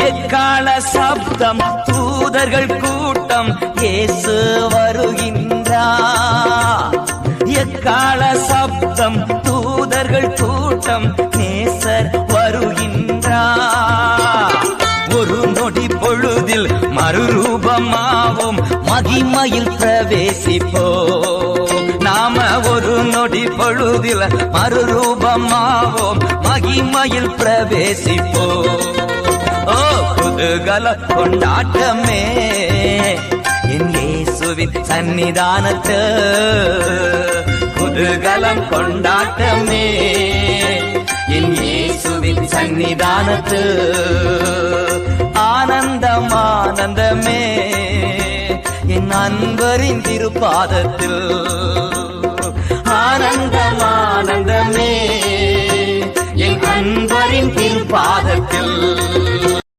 எக்கால சப்தம் தூதர்கள் கூட்டம் இயேசு வருகின்றார். எக்கால சப்தம் தூதர்கள் கூட்டம் நேசர் வருகின்றார். ஒரு நொடி பொழுதில் மறுரூபமாவோம், மகிமையில் பிரவேசிப்போம். நாம ஒரு நொடி பொழுதில் மறுரூபமாவோம், மகிமையில் பிரவேசிப்போம். ஓ குதூகல கொண்டாட்டமே என் இயேசுவின் சன்னிதானத்து, குதூகலம் கொண்டாட்டமே என் இயேசுவின் சன்னிதானத்து. ஆனந்தம் ஆனந்தமே என் அன்பரின் திருப்பாதத்தில், ஆனந்தம் ஆனந்தமே என் அன்பரின் திருப்பாதத்தில்.